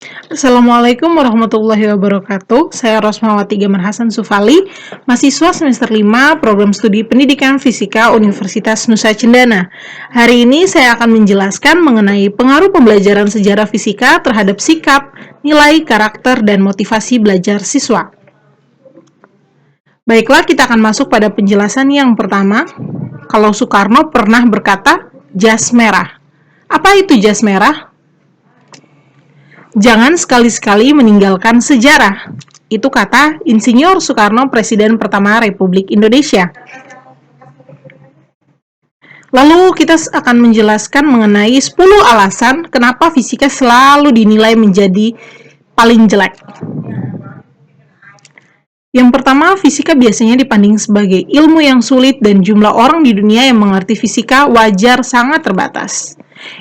Assalamualaikum warahmatullahi wabarakatuh. Saya Rosmawati Gaman Hasan Sufali, mahasiswa semester 5 Program Studi Pendidikan Fisika Universitas Nusa Cendana. Hari ini saya akan menjelaskan mengenai pengaruh pembelajaran sejarah fisika terhadap sikap, nilai, karakter, dan motivasi belajar siswa. Baiklah, kita akan masuk pada penjelasan yang pertama. Kalau Soekarno pernah berkata, jas merah. Apa itu jas merah? Jangan sekali-sekali meninggalkan sejarah. Itu kata Insinyur Soekarno, Presiden pertama Republik Indonesia. Lalu kita akan menjelaskan mengenai 10 alasan kenapa fisika selalu dinilai menjadi paling jelek. Yang pertama, fisika biasanya dipandang sebagai ilmu yang sulit dan jumlah orang di dunia yang mengerti fisika wajar sangat terbatas.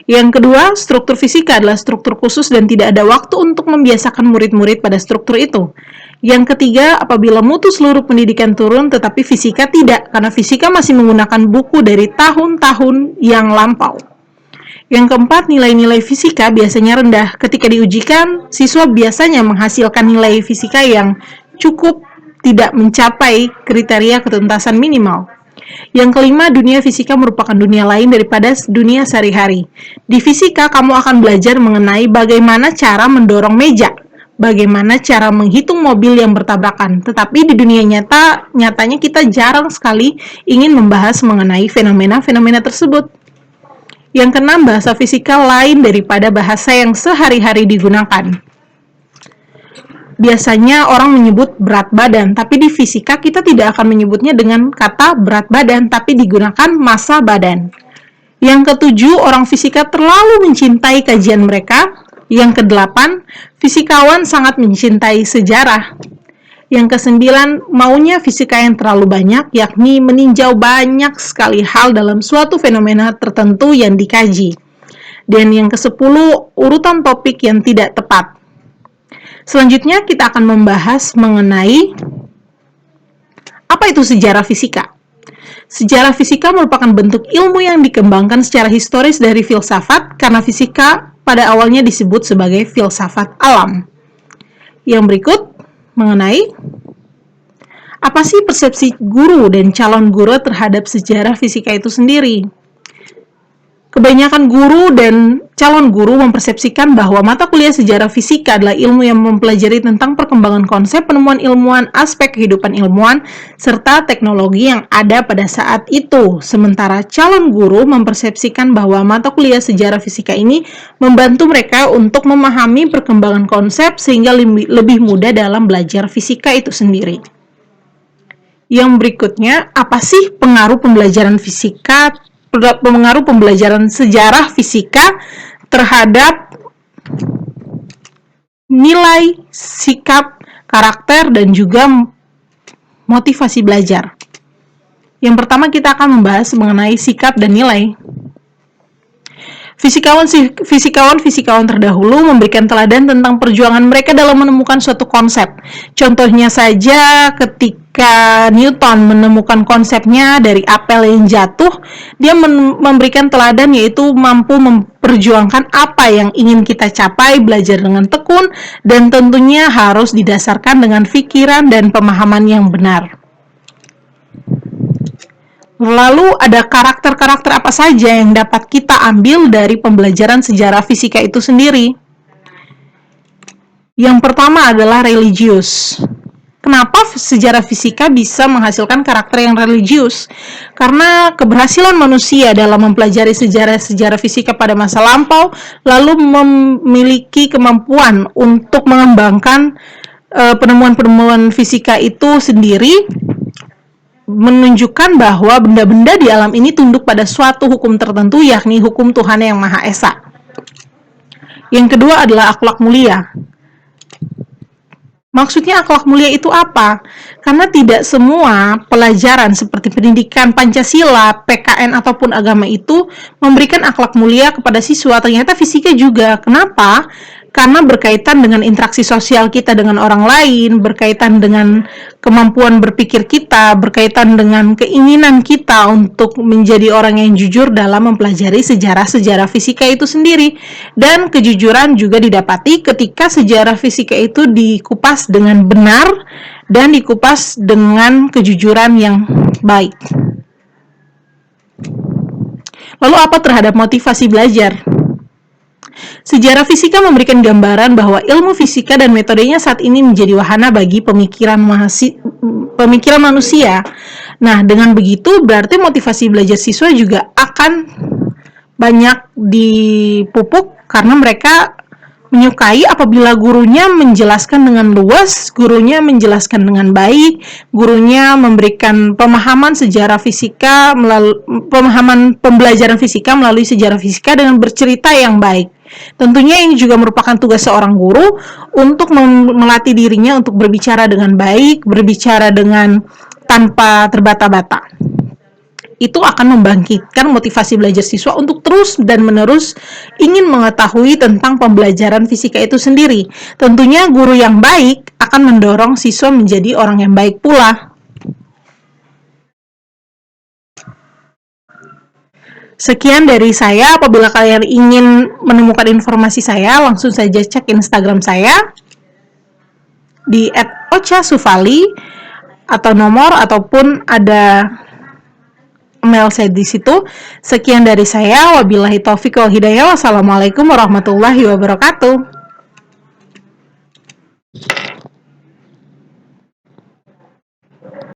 Yang kedua, struktur fisika adalah struktur khusus dan tidak ada waktu untuk membiasakan murid-murid pada struktur itu. Yang ketiga, apabila mutu seluruh pendidikan turun tetapi fisika tidak, karena fisika masih menggunakan buku dari tahun-tahun yang lampau. Yang keempat, nilai-nilai fisika biasanya rendah. Ketika diujikan, siswa biasanya menghasilkan nilai fisika yang cukup tidak mencapai kriteria ketuntasan minimal. Yang kelima, dunia fisika merupakan dunia lain daripada dunia sehari-hari. Di fisika, kamu akan belajar mengenai bagaimana cara mendorong meja, bagaimana cara menghitung mobil yang bertabrakan. Tetapi di dunia nyatanya kita jarang sekali ingin membahas mengenai fenomena-fenomena tersebut. Yang keenam, bahasa fisika lain daripada bahasa yang sehari-hari digunakan. Biasanya orang menyebut berat badan, tapi di fisika kita tidak akan menyebutnya dengan kata berat badan, tapi digunakan massa badan. Yang ketujuh, orang fisika terlalu mencintai kajian mereka. Yang kedelapan, fisikawan sangat mencintai sejarah. Yang kesembilan, maunya fisika yang terlalu banyak, yakni meninjau banyak sekali hal dalam suatu fenomena tertentu yang dikaji. Dan yang kesepuluh, urutan topik yang tidak tepat. Selanjutnya kita akan membahas mengenai apa itu sejarah fisika. Sejarah fisika merupakan bentuk ilmu yang dikembangkan secara historis dari filsafat karena fisika pada awalnya disebut sebagai filsafat alam. Yang berikut mengenai apa sih persepsi guru dan calon guru terhadap sejarah fisika itu sendiri. Kebanyakan guru dan calon guru mempersepsikan bahwa mata kuliah sejarah fisika adalah ilmu yang mempelajari tentang perkembangan konsep, penemuan ilmuwan, aspek kehidupan ilmuwan, serta teknologi yang ada pada saat itu. Sementara calon guru mempersepsikan bahwa mata kuliah sejarah fisika ini membantu mereka untuk memahami perkembangan konsep sehingga lebih mudah dalam belajar fisika itu sendiri. Yang berikutnya, apa sih pengaruh pembelajaran sejarah fisika terhadap nilai, sikap, karakter, dan juga motivasi belajar. Yang pertama kita akan membahas mengenai sikap dan nilai. Fisikawan terdahulu memberikan teladan tentang perjuangan mereka dalam menemukan suatu konsep. Contohnya saja ketika Newton menemukan konsepnya dari apel yang jatuh, dia memberikan teladan yaitu mampu memperjuangkan apa yang ingin kita capai, belajar dengan tekun, dan tentunya harus didasarkan dengan pikiran dan pemahaman yang benar. Lalu ada karakter-karakter apa saja yang dapat kita ambil dari pembelajaran sejarah fisika itu sendiri? Yang pertama adalah religius. Kenapa sejarah fisika bisa menghasilkan karakter yang religius? Karena keberhasilan manusia dalam mempelajari sejarah-sejarah fisika pada masa lampau, lalu memiliki kemampuan untuk mengembangkan penemuan-penemuan fisika itu sendiri, menunjukkan bahwa benda-benda di alam ini tunduk pada suatu hukum tertentu, yakni hukum Tuhan yang Maha Esa. Yang kedua adalah akhlak mulia. Maksudnya akhlak mulia itu apa? Karena tidak semua pelajaran seperti pendidikan Pancasila, PKN, ataupun agama itu memberikan akhlak mulia kepada siswa. Ternyata fisika juga. Kenapa? karena berkaitan dengan interaksi sosial kita dengan orang lain, berkaitan dengan kemampuan berpikir kita, berkaitan dengan keinginan kita untuk menjadi orang yang jujur dalam mempelajari sejarah-sejarah fisika itu sendiri. Dan kejujuran juga didapati ketika sejarah fisika itu dikupas dengan benar dan dikupas dengan kejujuran yang baik. Lalu apa terhadap motivasi belajar? Sejarah fisika memberikan gambaran bahwa ilmu fisika dan metodenya saat ini menjadi wahana bagi pemikiran manusia. Nah, dengan begitu berarti motivasi belajar siswa juga akan banyak dipupuk karena mereka menyukai apabila gurunya menjelaskan dengan luas, gurunya menjelaskan dengan baik, gurunya memberikan pemahaman sejarah fisika, pemahaman pembelajaran fisika melalui sejarah fisika dengan bercerita yang baik. Tentunya ini juga merupakan tugas seorang guru untuk melatih dirinya untuk berbicara dengan baik, berbicara dengan tanpa terbata-bata. Itu akan membangkitkan motivasi belajar siswa untuk terus dan menerus ingin mengetahui tentang pembelajaran fisika itu sendiri. Tentunya guru yang baik akan mendorong siswa menjadi orang yang baik pula. Sekian dari saya. Apabila kalian ingin menemukan informasi saya, langsung saja cek Instagram saya di @ochasufali atau nomor ataupun ada email saya di situ. Sekian dari saya. Wabillahi taufiq wal hidayah. Wassalamualaikum warahmatullahi wabarakatuh.